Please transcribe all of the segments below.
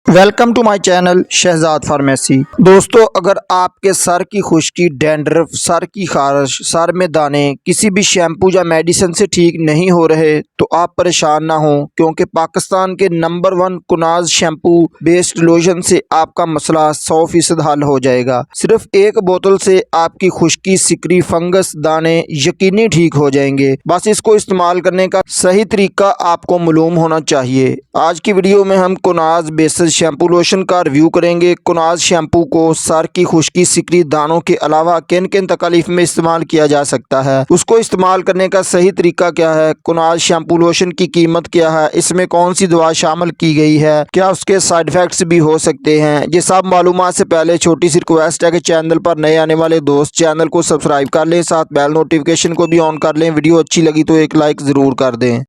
Welcome to my channel Shahzad pharmacy. दोस्तों, अगर आपके सर की खुश्की, डैंड्रफ, सर की खारिश, सर में दाने किसी भी शैम्पू या मेडिसिन से ठीक नहीं हो रहे तो आप परेशान ना हो, क्योंकि पाकिस्तान के नंबर 1 कुनाज शैम्पू बेस्ड लोशन से आपका मसला 100% हल हो जाएगा। सिर्फ एक बोतल से आपकी खुश्की, सिकरी, फंगस, दाने यकीनी ठीक हो जाएंगे। बस इसको इस्तेमाल करने का सही तरीका आपको मालूम होना चाहिए। आज की वीडियो में हम कुनाज बेस्ड शैम्पू लोशन का रिव्यू करेंगे। कुनाज शैम्पू को सर की खुश्की, सिकरी, दानों के अलावा किन किन तकलीफ में इस्तेमाल किया जा सकता है, उसको इस्तेमाल करने का सही तरीका क्या है, कुनाज शैम्पू लोशन की कीमत क्या है, इसमें कौन सी दवा शामिल की गई है, क्या उसके साइड इफेक्ट्स भी हो सकते हैं। ये सब मालूमात से पहले छोटी सी रिक्वेस्ट है कि चैनल पर नए आने वाले दोस्त चैनल को सब्सक्राइब कर लें, साथ बेल नोटिफिकेशन को भी ऑन कर लें। वीडियो अच्छी लगी तो एक लाइक ज़रूर कर दें।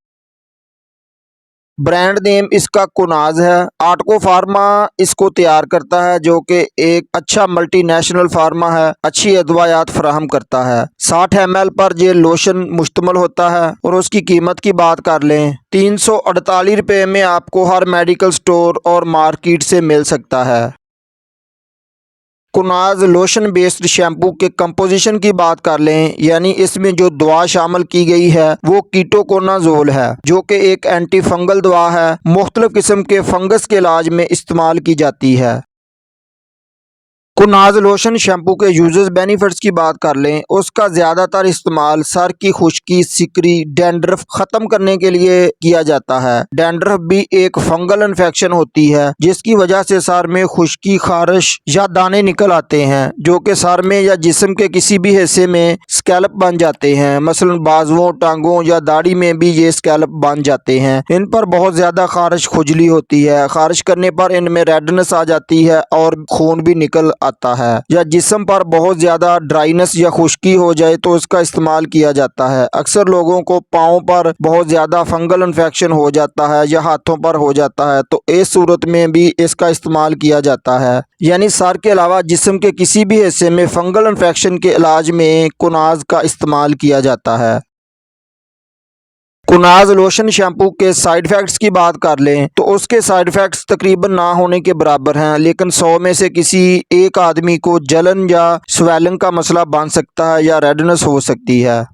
ब्रांड नेम इसका कुनाज है। आर्टको फार्मा इसको तैयार करता है, जो कि एक अच्छा मल्टीनेशनल फार्मा है, अच्छी अदवायात फराहम करता है। 60 ml पर ये लोशन मुश्तमल होता है। और उसकी कीमत की बात कर लें, 348 रुपये में आपको हर मेडिकल स्टोर और मार्केट से मिल सकता है। कुनाज लोशन बेस्ड शैम्पू के कंपोजिशन की बात कर लें, यानी इसमें जो दवा शामिल की गई है वो कीटोकोनाजोल है, जो कि एक एंटी फंगल दवा है। मुख्तलिफ किस्म के फंगस के इलाज में इस्तेमाल की जाती है। कुनाज लोशन शैम्पू के यूजर्स बेनिफिट्स की बात कर लें, उसका ज़्यादातर इस्तेमाल सर की खुश्की, सिकरी, डैंड्रफ ख़त्म करने के लिए किया जाता है। डैंड्रफ भी एक फंगल इन्फेक्शन होती है जिसकी वजह से सर में खुश्की, खारिश या दाने निकल आते हैं, जो कि सर में या जिस्म के किसी भी हिस्से में स्कैल्प बन जाते हैं। मसलन बाजुओं, टांगों या दाढ़ी में भी ये स्कैल्प बन जाते हैं। इन पर बहुत ज़्यादा खारिश, खुजली होती है। खारिश करने पर इनमें रेडनेस आ जाती है और खून भी निकल आता है। या जिस्म पर बहुत ज्यादा ड्राइनेस या खुश्की हो जाए तो इसका इस्तेमाल किया जाता है। अक्सर लोगों को पाँव पर बहुत ज्यादा फंगल इन्फेक्शन हो जाता है या हाथों पर हो जाता है, तो इस सूरत में भी इसका इस्तेमाल किया जाता है। यानी सर के अलावा जिस्म के किसी भी हिस्से में फंगल इन्फेक्शन के इलाज में कुनाज का इस्तेमाल किया जाता है। कुनाज लोशन शैम्पू के साइड इफ़ेक्ट्स की बात कर लें तो उसके साइड इफ़ेक्ट्स तकरीबन ना होने के बराबर हैं, लेकिन 100 में से किसी एक आदमी को जलन या स्वेलिंग का मसला बन सकता है या रेडनेस हो सकती है।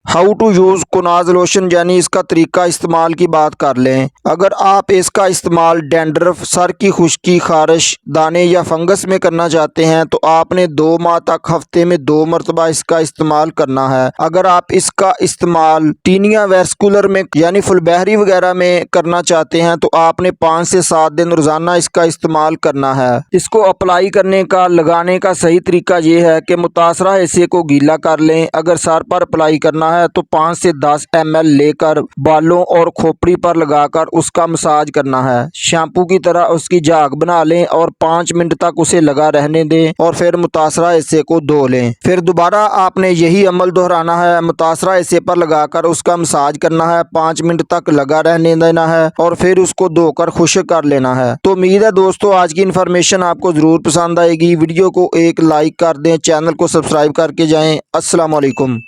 हाउ टू यूज़ कुनाज लोशन, यानी इसका तरीका इस्तेमाल की बात कर लें। अगर आप इसका इस्तेमाल डैंड्रफ, सर की खुश्की, खारिश, दाने या फंगस में करना चाहते हैं तो आपने 2 माह तक हफ्ते में 2 मरतबा इसका इस्तेमाल करना है। अगर आप इसका इस्तेमाल टीनिया वेस्कुलर में यानी फुलबहरी वगैरह में करना चाहते हैं तो आपने 5 से 7 दिन रोज़ाना इसका इस्तेमाल करना है। इसको अप्लाई करने का, लगाने का सही तरीका ये है कि मुतासरा हिस्से को गीला कर लें। अगर सर पर अप्लाई करना है तो 5 से 10 ml लेकर बालों और खोपड़ी पर लगाकर उसका मसाज करना है। शैम्पू की तरह उसकी झाग बना लें और 5 मिनट तक उसे लगा रहने दें और फिर मुतासरा हिस्से को धो लें। फिर दोबारा आपने यही अमल दोहराना है। मुतासरा हिस्से पर लगाकर उसका मसाज करना है, 5 मिनट तक लगा रहने देना है और फिर उसको धोकर खुश्क कर लेना है। तो उम्मीद है दोस्तों आज की इन्फॉर्मेशन आपको ज़रूर पसंद आएगी। वीडियो को एक लाइक कर दें, चैनल को सब्सक्राइब करके जाएँ। अस्सलाम वालेकुम।